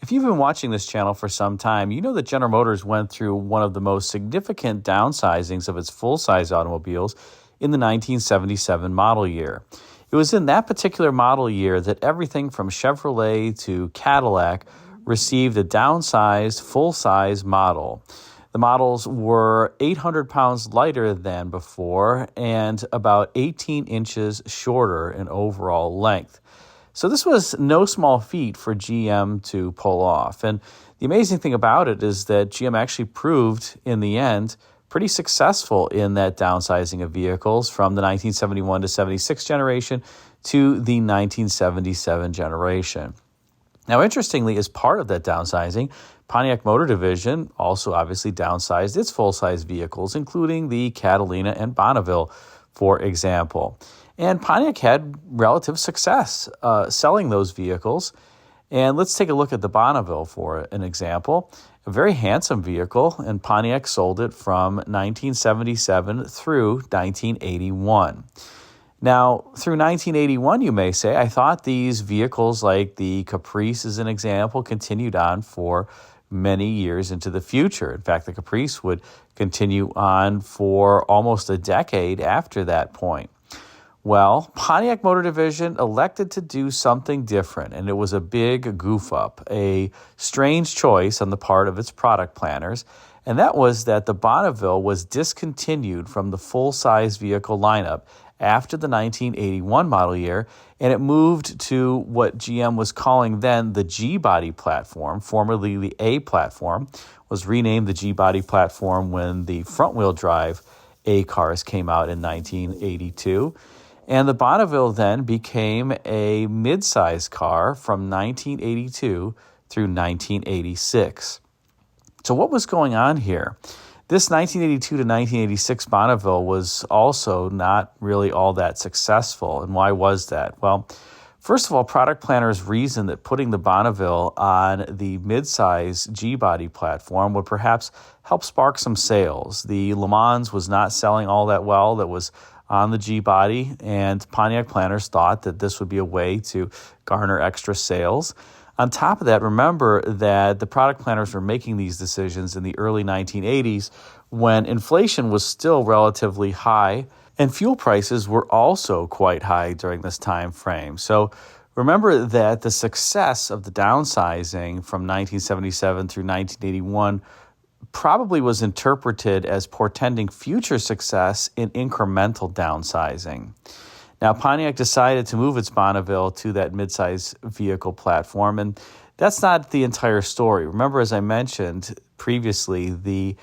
If you've been watching this channel for some time, you know that General Motors went through one of the most significant downsizings of its full-size automobiles in the 1977 model year. It was in that particular model year that everything from Chevrolet to Cadillac received a downsized full-size model. The models were 800 pounds lighter than before and about 18 inches shorter in overall length. So this was no small feat for GM to pull off. And the amazing thing about it is that GM actually proved in the end pretty successful in that downsizing of vehicles from the 1971 to 76 generation to the 1977 generation. Now, interestingly, as part of that downsizing, Pontiac Motor Division also obviously downsized its full-size vehicles, including the Catalina and Bonneville, for example. And Pontiac had relative success selling those vehicles. And let's take a look at the Bonneville for an example. A very handsome vehicle, and Pontiac sold it from 1977 through 1981. Now, through 1981, you may say, I thought these vehicles like the Caprice, as an example, continued on for many years into the future. In fact, the Caprice would continue on for almost a decade after that point. Well, Pontiac Motor Division elected to do something different, and it was a big goof up, a strange choice on the part of its product planners, and that was that the Bonneville was discontinued from the full-size vehicle lineup after the 1981 model year, and it moved to what GM was calling then the G-body platform, formerly the A platform, was renamed the G-body platform when the front-wheel drive A cars came out in 1982. And the Bonneville then became a mid-size car from 1982 through 1986. So what was going on here? This 1982 to 1986 Bonneville was also not really all that successful. And why was that? Well, first of all, product planners reasoned that putting the Bonneville on the mid-size G-body platform would perhaps help spark some sales. The Le Mans was not selling all that well. That was on the G-body, and Pontiac planners thought that this would be a way to garner extra sales. On top of that, remember that the product planners were making these decisions in the early 1980s when inflation was still relatively high, and fuel prices were also quite high during this time frame. So remember that the success of the downsizing from 1977 through 1981 probably was interpreted as portending future success in incremental downsizing. Now, Pontiac decided to move its Bonneville to that midsize vehicle platform, and that's not the entire story. Remember, as I mentioned previously, the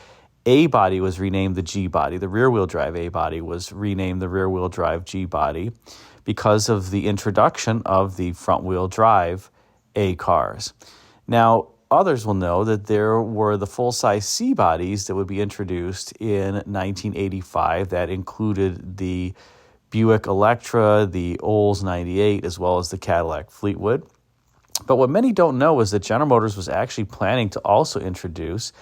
A-body was renamed the G-body. The rear-wheel drive A-body was renamed the rear-wheel drive G-body because of the introduction of the front-wheel drive A cars. Now, others will know that there were the full-size C-bodies that would be introduced in 1985 that included the Buick Electra, the Olds 98, as well as the Cadillac Fleetwood. But what many don't know is that General Motors was actually planning to also introduce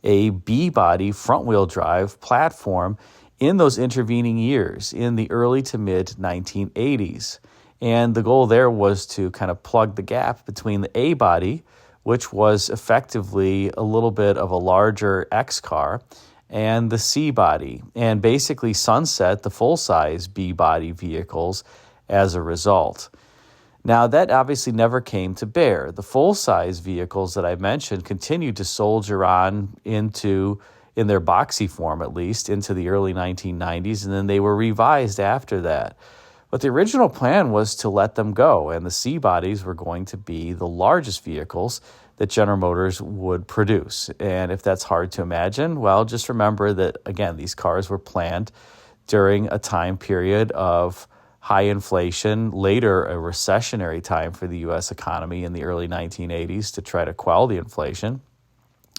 a B-body front-wheel drive platform in those intervening years, in the early to mid-1980s. And the goal there was to kind of plug the gap between the A-body, which was effectively a little bit of a larger X car, and the C-body, and basically sunset the full-size B-body vehicles as a result. Now, that obviously never came to bear. The full-size vehicles that I mentioned continued to soldier on in their boxy form at least, into the early 1990s, and then they were revised after that. But the original plan was to let them go, and the C-bodies were going to be the largest vehicles that General Motors would produce. And if that's hard to imagine, well, just remember that, again, these cars were planned during a time period of high inflation, later a recessionary time for the U.S. economy in the early 1980s to try to quell the inflation.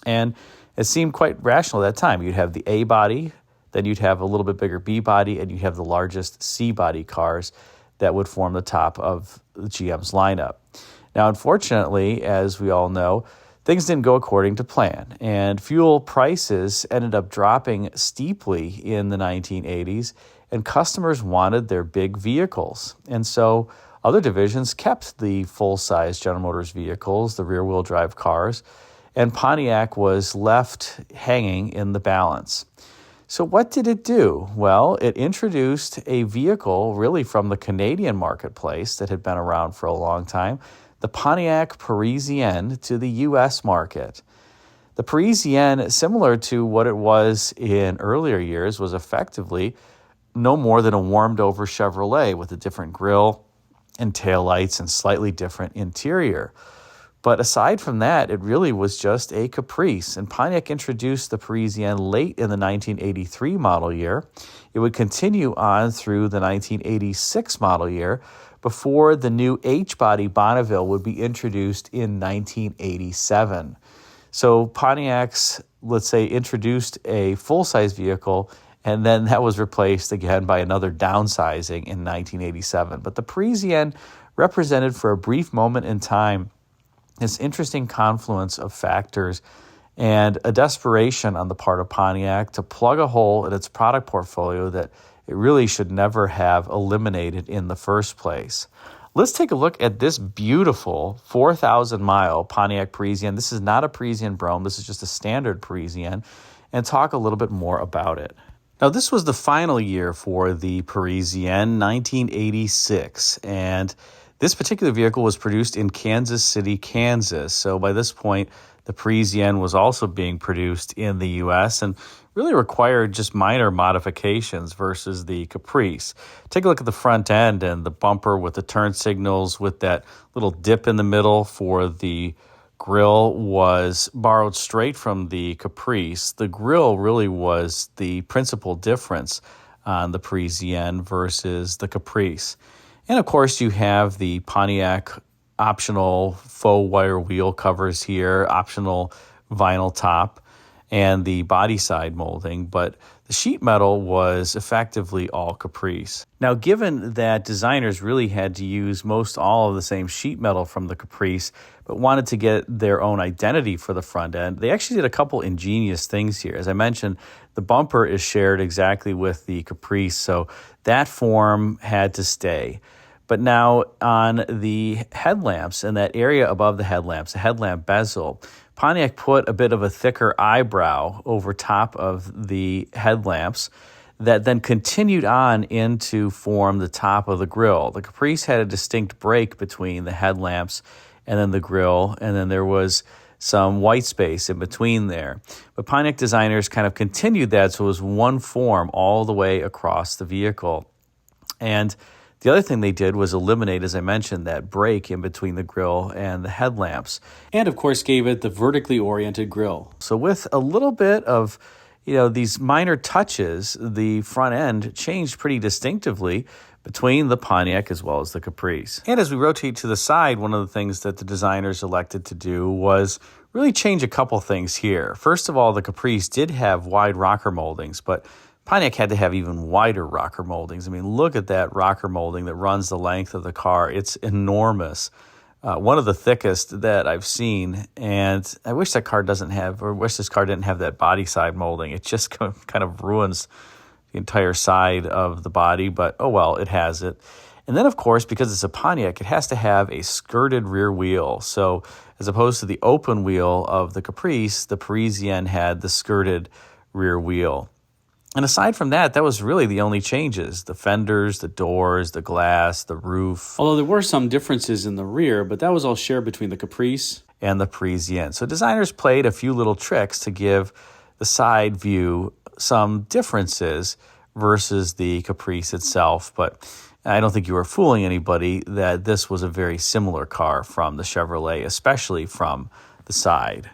And it seemed quite rational at that time. You'd have the A-body, then you'd have a little bit bigger B-body, and you'd have the largest C-body cars that would form the top of the GM's lineup. Now, unfortunately, as we all know, things didn't go according to plan, and fuel prices ended up dropping steeply in the 1980s, and customers wanted their big vehicles. And so Other divisions kept the full-size General Motors vehicles, the rear-wheel drive cars, and Pontiac was left hanging in the balance. So what did it do? Well, it introduced a vehicle really from the Canadian marketplace that had been around for a long time, the Pontiac Parisienne, to the U.S. market. The Parisienne, similar to what it was in earlier years, was effectively no more than a warmed-over Chevrolet with a different grille and taillights and slightly different interior. But aside from that, it really was just a caprice. And Pontiac introduced the Parisienne late in the 1983 model year. It would continue on through the 1986 model year before the new H-body Bonneville would be introduced in 1987. So Pontiac's, let's say, introduced a full-size vehicle, and then that was replaced again by another downsizing in 1987. But the Parisienne represented for a brief moment in time this interesting confluence of factors and a desperation on the part of Pontiac to plug a hole in its product portfolio that it really should never have eliminated in the first place. Let's take a look at this beautiful 4,000-mile Pontiac Parisienne. This is not a Parisienne Brome. This is just a standard Parisienne, and talk a little bit more about it. Now, this was the final year for the Parisienne, 1986, and this particular vehicle was produced in Kansas City, Kansas. So by this point, the Parisienne was also being produced in the U.S. and really required just minor modifications versus the Caprice. Take a look at the front end and the bumper with the turn signals with that little dip in the middle for the grille was borrowed straight from the Caprice. The grille really was the principal difference on the Parisienne versus the Caprice. And of course, you have the Pontiac optional faux wire wheel covers here, optional vinyl top, and the body side molding, but the sheet metal was effectively all Caprice. Now, given that designers really had to use most all of the same sheet metal from the Caprice, but wanted to get their own identity for the front end, they actually did a couple ingenious things here. As I mentioned, the bumper is shared exactly with the Caprice, so that form had to stay. But now on the headlamps and that area above the headlamps, the headlamp bezel, Pontiac put a bit of a thicker eyebrow over top of the headlamps that then continued on into form the top of the grille. The Caprice had a distinct break between the headlamps and then the grille, and then there was some white space in between there. But Pontiac designers kind of continued that, so it was one form all the way across the vehicle. And the other thing they did was eliminate, as I mentioned, that break in between the grille and the headlamps. And, of course, gave it the vertically oriented grille. So with a little bit of, these minor touches, the front end changed pretty distinctively between the Pontiac as well as the Caprice. And as we rotate to the side, one of the things that the designers elected to do was really change a couple things here. First of all, the Caprice did have wide rocker moldings, but Pontiac had to have even wider rocker moldings. I mean, look at that rocker molding that runs the length of the car. It's enormous. One of the thickest that I've seen, and I wish this car didn't have that body side molding. It just kind of ruins the entire side of the body, but oh well, it has it. And then, of course, because it's a Pontiac, it has to have a skirted rear wheel. So as opposed to the open wheel of the Caprice, the Parisienne had the skirted rear wheel. And aside from that, that was really the only changes. The fenders, the doors, the glass, the roof. Although there were some differences in the rear, but that was all shared between the Caprice and the Parisienne. So designers played a few little tricks to give the side view some differences versus the Caprice itself. But I don't think you were fooling anybody that this was a very similar car from the Chevrolet, especially from the side.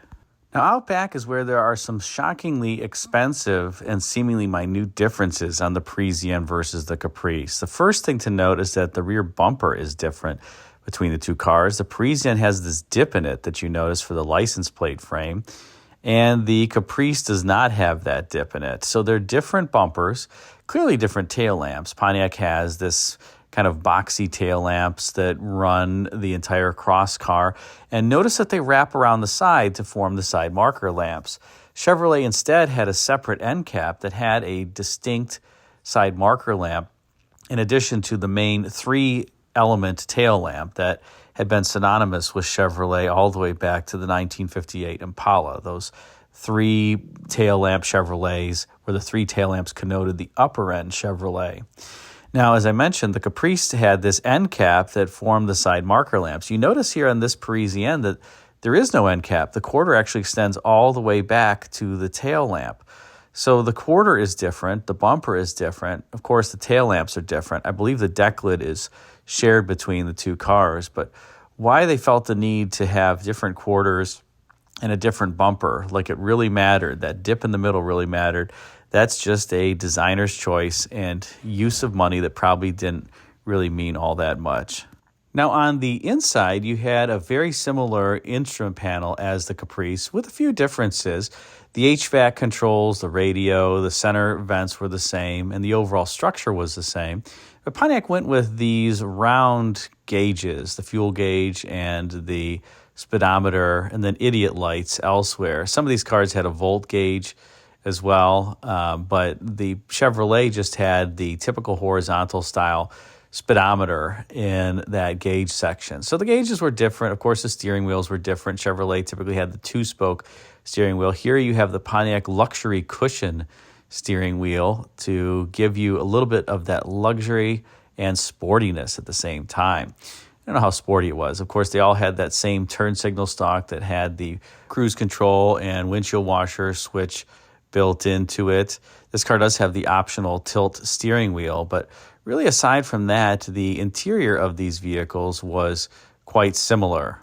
Now, out back is where there are some shockingly expensive and seemingly minute differences on the Parisienne versus the Caprice. The first thing to note is that the rear bumper is different between the two cars. The Parisienne has this dip in it that you notice for the license plate frame, and the Caprice does not have that dip in it. So they're different bumpers, clearly different tail lamps. Pontiac has this kind of boxy tail lamps that run the entire cross car. And notice that they wrap around the side to form the side marker lamps. Chevrolet instead had a separate end cap that had a distinct side marker lamp in addition to the main three element tail lamp that had been synonymous with Chevrolet all the way back to the 1958 Impala. Those three tail lamp Chevrolets, where the three tail lamps connoted the upper end Chevrolet. Now, as I mentioned, the Caprice had this end cap that formed the side marker lamps. You notice here on this Parisienne that there is no end cap. The quarter actually extends all the way back to the tail lamp. So the quarter is different, the bumper is different. Of course, the tail lamps are different. I believe the deck lid is shared between the two cars, but why they felt the need to have different quarters and a different bumper, like it really mattered, that dip in the middle really mattered, that's just a designer's choice and use of money that probably didn't really mean all that much. Now, on the inside, you had a very similar instrument panel as the Caprice with a few differences. The HVAC controls, the radio, the center vents were the same, and the overall structure was the same. But Pontiac went with these round gauges, the fuel gauge and the speedometer, and then idiot lights elsewhere. Some of these cars had a volt gauge as well, but the Chevrolet just had the typical horizontal style speedometer in that gauge section. So the gauges were different. Of course, the steering wheels were different. Chevrolet typically had the two-spoke steering wheel. Here you have the Pontiac luxury cushion steering wheel to give you a little bit of that luxury and sportiness at the same time. I don't know how sporty it was. Of course, they all had that same turn signal stock that had the cruise control and windshield washer switch built into it. This car does have the optional tilt steering wheel, but really aside from that, the interior of these vehicles was quite similar.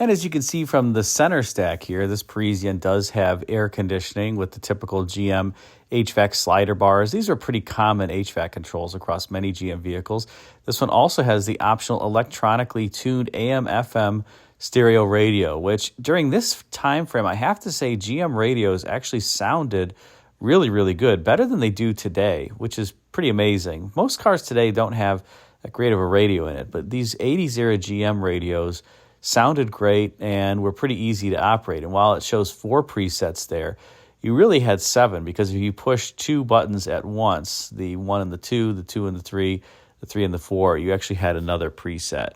And as you can see from the center stack here, this Parisienne does have air conditioning with the typical GM HVAC slider bars. These are pretty common HVAC controls across many GM vehicles. This one also has the optional electronically tuned AM/FM stereo radio, which during this time frame, I have to say GM radios actually sounded really, really good, better than they do today, which is pretty amazing. Most cars today don't have that great of a radio in it, but these 80s era GM radios sounded great and were pretty easy to operate. And while it shows 4 presets there, you really had 7, because if you push 2 buttons at once, the 1 and the 2, the 2 and the 3, the 3 and the 4, you actually had another preset.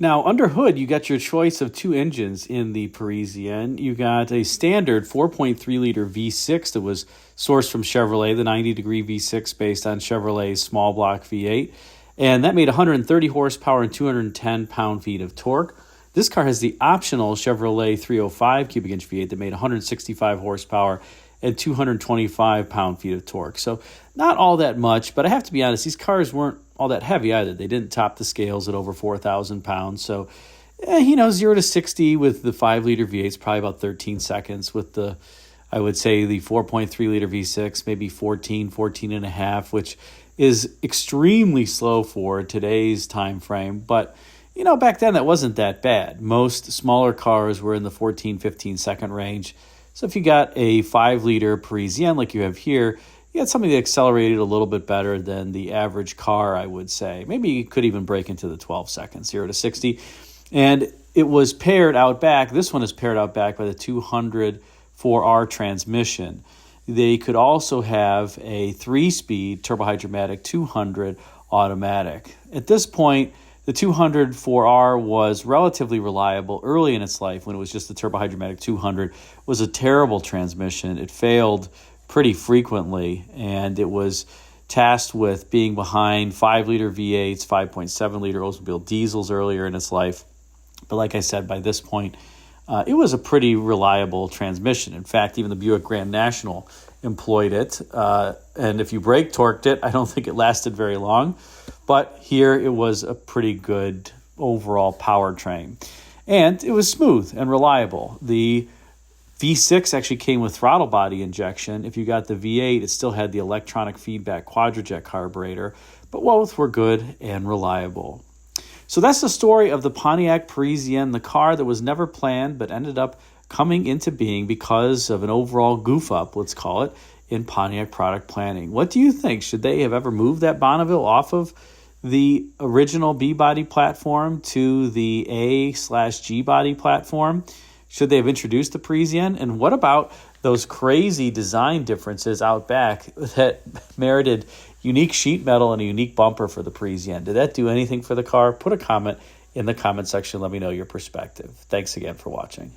Now, under hood, you got your choice of 2 engines in the Parisienne. You got a standard 4.3-liter V6 that was sourced from Chevrolet, the 90-degree V6 based on Chevrolet's small block V8. And that made 130 horsepower and 210 pound-feet of torque. This car has the optional Chevrolet 305 cubic inch V8 that made 165 horsepower and 225 pound-feet of torque. So not all that much, but I have to be honest, these cars weren't all that heavy either. They didn't top the scales at over 4,000 pounds. So, 0 to 60 with the 5-liter V8 is probably about 13 seconds. With the, I would say, the 4.3-liter V6, maybe 14 and a half, which is extremely slow for today's time frame. But, back then that wasn't that bad. Most smaller cars were in the 14, 15-second range. So if you got a 5-liter Parisienne like you have here, you had something that accelerated a little bit better than the average car, I would say. Maybe you could even break into the 12 seconds, 0 to 60. And it was paired out back. This one is paired out back by the 200 4R transmission. They could also have a 3-speed turbohydromatic 200 automatic. At this point, the 200 4R was relatively reliable. Early in its life, when it was just the turbohydromatic 200, was a terrible transmission. It failed pretty frequently, and it was tasked with being behind 5-liter V8s, 5.7-liter Oldsmobile diesels earlier in its life. But like I said, by this point, it was a pretty reliable transmission. In fact, even the Buick Grand National employed it, and if you brake torqued it, I don't think it lasted very long. But here it was a pretty good overall powertrain. And it was smooth and reliable. The V6 actually came with throttle body injection. If you got the V8, it still had the electronic feedback quadrajet carburetor, but both were good and reliable. So that's the story of the Pontiac Parisienne, the car that was never planned but ended up coming into being because of an overall goof-up, let's call it, in Pontiac product planning. What do you think? Should they have ever moved that Bonneville off of the original B-body platform to the A/G body platform? Should they have introduced the Parisienne? And what about those crazy design differences out back that merited unique sheet metal and a unique bumper for the Parisienne. Did that do anything for the car? Put a comment in the comment section. Let me know your perspective. Thanks again for watching.